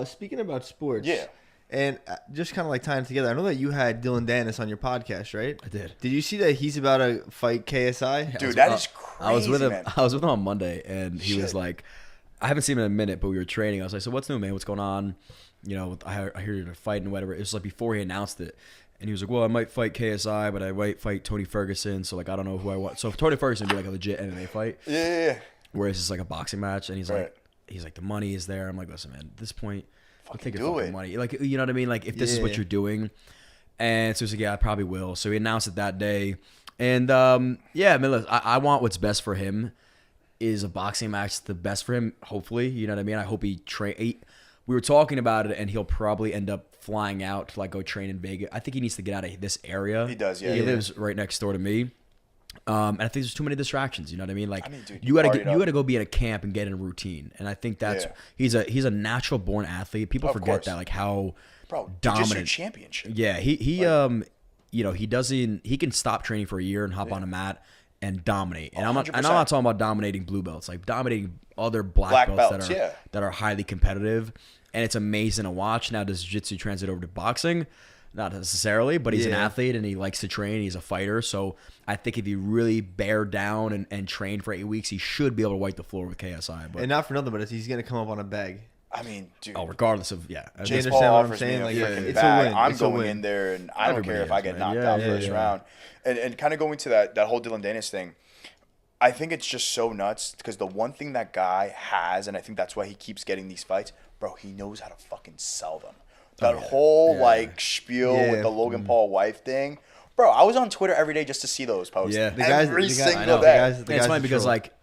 Speaking about sports, Yeah. and just kind of like tying it together, I know that you had Dillon Danis on your podcast, right? I did. Did you see that he's about to fight KSI? Dude, that is crazy, I was with him. man. I was with him on Monday, and he was Shit. like, I haven't seen him in a minute, but we were training. I was like, so what's new, man? What's going on? You know, I hear you're fighting, whatever. It was like before he announced it. And he was like, well, I might fight KSI, but I might fight Tony Ferguson. So, like, I don't know who I want. So, if Tony Ferguson would be like a legit MMA fight. Yeah. Whereas it's like a boxing match. And he's Right. like, the money is there. I'm like, listen, man, at this point, I'll take your do fucking it. money. Like, you know what I mean? Like, if this is what Yeah. you're doing. And so he's like, yeah, I probably will. So he announced it that day. And, yeah, I mean, look, I want what's best for him. Is a boxing match the best for him? Hopefully. You know what I mean? I hope he we were talking about it, and he'll probably end up flying out to, like, go train in Vegas. I think he needs to get out of this area. He does, yeah. He lives right next door to me. And I think there's too many distractions. You know what I mean? Like, dude, you gotta go be in a camp and get in a routine. And I think that's Yeah. he's a natural born athlete. People Of forget course. that, like, how Bro, dominant. jiu-jitsu championship. Yeah, you know, he can stop training for a year and hop on a mat and dominate. And I'm not 100%. talking about dominating blue belts, like dominating other black Black belts, belts, that are highly competitive. And it's amazing to watch. Now, does jiu-jitsu translate over to boxing? Not necessarily, but he's an athlete and he likes to train. He's a fighter. So I think if he really bear down and train for 8 weeks, he should be able to wipe the floor with KSI. But And not for nothing, but he's going to come up on a bag. I mean, dude. regardless of You Chase understand Paul what I'm offers saying? me a Like, freaking it's a bag. win. I'm It's a going win. in there, and I don't Everybody care if I is, get man. knocked out Yeah, first yeah. round. And kind of going to that whole Dillon Danis thing, I think it's just so nuts because the one thing that guy has, and I think that's why he keeps getting these fights, bro, he knows how to fucking sell them. That whole like spiel with the Logan Paul wife thing. Bro, I was on Twitter every day just to see those posts. Yeah. Every I single know, day. And it's funny because, troll. like,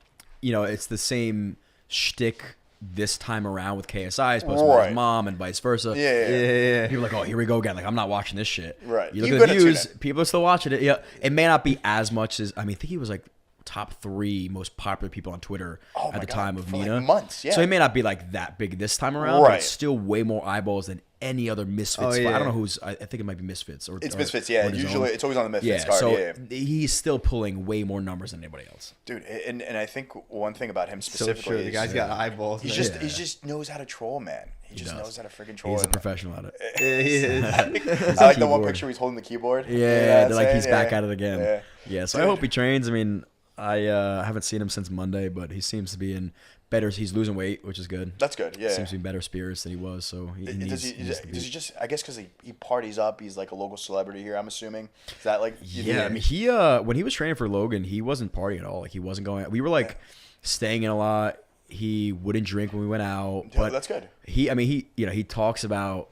you know, it's the same shtick this time around with KSI as opposed to Right. his mom and vice versa. Yeah. People are like, oh, here we go again. Like, I'm not watching this shit. Right. You look You at the gotta tune views, in. people are still watching it. Yeah. It may not be as much as, I mean, I think he was like top 3 most popular people on Twitter Oh at my the God, time of for, like, Nina. months, yeah. So he may not be like that big this time around, but Right. it's still way more eyeballs than any other Misfits. Oh, fight. I yeah. don't know who's, I think it might be Misfits. It's or Misfits, yeah. or his Usually, own. it's always on the Misfits card. So Yeah. he's still pulling way more numbers than anybody else. Dude, and I think one thing about him So specifically sure, the is guy's got eyeballs. he's man. just he just knows how to troll, man. He just does. knows how to freaking troll. He's a and- professional at it. Yeah, he is. I like the one keyboard. picture where he's holding the keyboard. Yeah, You know what they're I'm like saying? he's back at it again. Yeah. Yeah, so I hope he trains. I mean, I haven't seen him since Monday, but he seems to be in better. He's losing weight, which is good. That's good. Yeah. Seems to be in better spirits than he was. So he needs, Does he needs to be. he just? I guess because he parties up. He's like a local celebrity here. I'm assuming. Is that like? Yeah, I mean, he when he was training for Logan, he wasn't partying at all. Like he wasn't going. We were like staying in a lot. He wouldn't drink when we went out. Yeah, But that's good. he talks about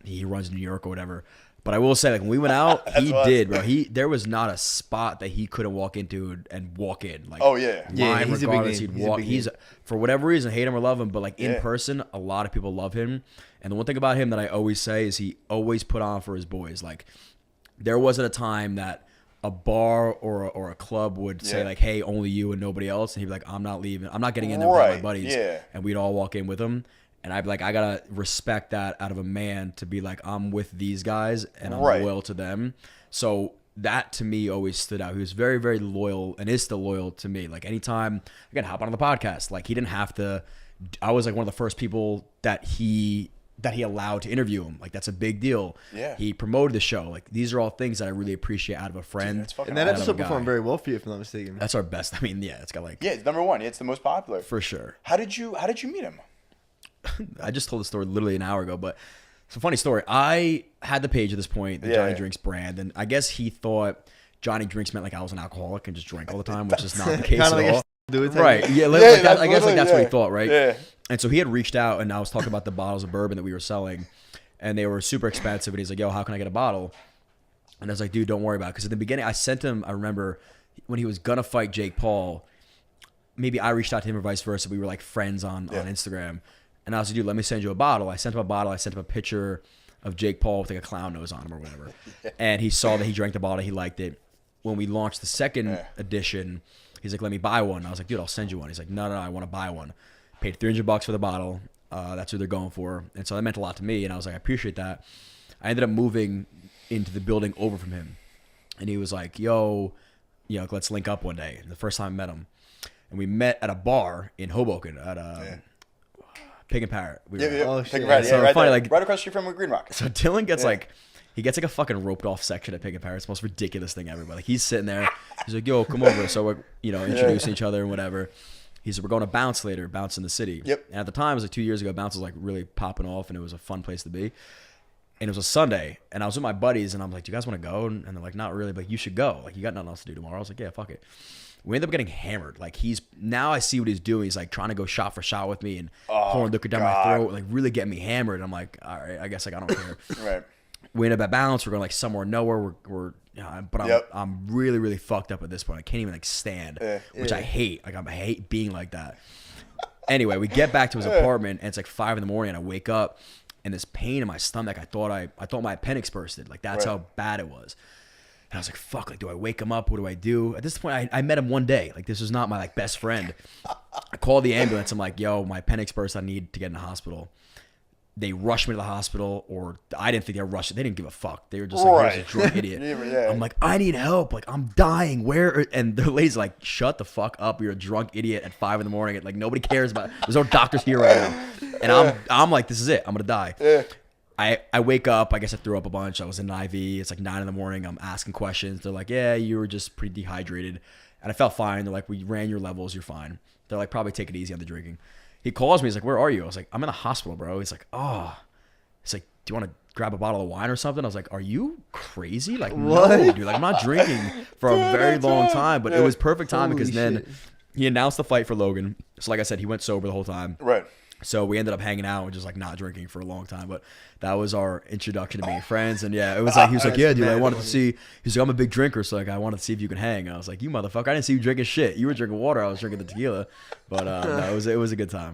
he runs New York or whatever. But I will say, like when we went out, he what- did, bro. There was not a spot that he couldn't walk into and walk in. Like, Oh, yeah. Yeah, mine, he's a big regardless, name. he'd He's a walk. big He's name. for whatever reason, hate him or love him, but like in Yeah. person, a lot of people love him. And the one thing about him that I always say is he always put on for his boys. Like there wasn't a time that a bar or a club would say Yeah. like, "Hey, only you and nobody else," and he'd be like, "I'm not leaving. I'm not getting in there without my Right, buddies." yeah. And we'd all walk in with him. And I'd be like, I gotta respect that out of a man to be like, I'm with these guys and I'm Right. loyal to them. So that to me always stood out. He was very, very loyal and is still loyal to me. Like anytime I can hop on the podcast, like he didn't have to. I was like one of the first people that he allowed to interview him. Like that's a big deal. Yeah. He promoted the show. Like these are all things that I really appreciate out of a friend. that's fucking And that out of a episode guy. performed very well for you, if I'm not mistaken. That's our best. I mean, yeah, it's got like Yeah, it's number 1. It's the most popular. for sure. How did you meet him? I just told the story literally an hour ago, but it's a funny story. I had the page at this point, the Yeah, Johnny yeah. Drinks brand, and I guess he thought Johnny Drinks meant like I was an alcoholic and just drank all the time, which is not the case Kind at of like all. a do it type Right? of- Yeah, Yeah, like that, that's I guess like that's what he literally- thought, right? Yeah. And so he had reached out, and I was talking about the bottles of bourbon that we were selling, and they were super expensive. And he's like, "Yo, how can I get a bottle?" And I was like, "Dude, don't worry about it." Because in the beginning, I sent him. I remember when he was gonna fight Jake Paul. Maybe I reached out to him or vice versa. We were like friends on Instagram. And I was like, dude, let me send you a bottle. I sent him a bottle. I sent him a picture of Jake Paul with like a clown nose on him or whatever. And he saw that he drank the bottle. He liked it. When we launched the second edition, he's like, let me buy one. I was like, dude, I'll send you one. He's like, no, I want to buy one. Paid $300 for the bottle. That's what they're going for. And so that meant a lot to me. And I was like, I appreciate that. I ended up moving into the building over from him. And he was like, yo, let's link up one day. The first time I met him. And we met at a bar in Hoboken at Pig and Parrot. We Yeah, were yeah. Oh, Pig shit. and Parrot, So yeah, right funny, there. like- right across the street from Green Rock. So Dillon gets Yeah. like, he gets like a fucking roped off section at Pig and Parrot. It's the most ridiculous thing ever. But like he's sitting there, he's like, "Yo, come over." So we're introducing each other and whatever. He said, "We're going to Bounce later, Bounce in the city." Yep. And at the time, it was like 2 years ago. Bounce was like really popping off, and it was a fun place to be. And it was a Sunday, and I was with my buddies, and I'm like, "Do you guys want to go?" And they're like, "Not really, but you should go. Like, you got nothing else to do tomorrow." I was like, "Yeah, fuck it." We ended up getting hammered. Like now I see what he's doing. He's like trying to go shot for shot with me and pouring liquor down my throat, like really getting me hammered. And I'm like, all right, I guess like I don't care. Right. We end up at Balance. We're going like somewhere nowhere. But I'm really, really fucked up at this point. I can't even like stand, which I hate. Like I hate being like that. Anyway, we get back to his apartment, and it's like 5 a.m, and I wake up, and this pain in my stomach. I thought my appendix bursted. Like that's how bad it was. And I was like, fuck, like, do I wake him up? What do I do? At this point, I met him one day. Like, this was not my, like, best friend. I called the ambulance. I'm like, yo, my appendix burst. I need to get in the hospital. They rushed me to the hospital, or I didn't think they were rushing. They didn't give a fuck. They were just like, here's a drunk idiot. Yeah. I'm like, I need help. Like, I'm dying. Where? And the lady's like, shut the fuck up. You're a drunk idiot at 5 a.m. Like, nobody cares about it. There's no doctors here right now. And I'm like, this is it. I'm going to die. Yeah. I wake up. I guess I threw up a bunch. I was in an IV. It's like 9 a.m. I'm asking questions. They're like, yeah, you were just pretty dehydrated. And I felt fine. They're like, we ran your levels. You're fine. They're like, probably take it easy on the drinking. He calls me. He's like, where are you? I was like, I'm in the hospital, bro. He's like, oh. He's like, do you want to grab a bottle of wine or something? I was like, are you crazy? Like, no, dude. Like, I'm not drinking for a very long time. But it was perfect time because then he announced the fight for Logan. So like I said, he went sober the whole time. Right. So we ended up hanging out and just like not drinking for a long time. But that was our introduction to being friends. And yeah, it was like, he was like, yeah, dude, I wanted to see, he's like, I'm a big drinker. So like, I wanted to see if you can hang. I was like, you motherfucker, I didn't see you drinking shit. You were drinking water. I was drinking the tequila. But no, it was a good time.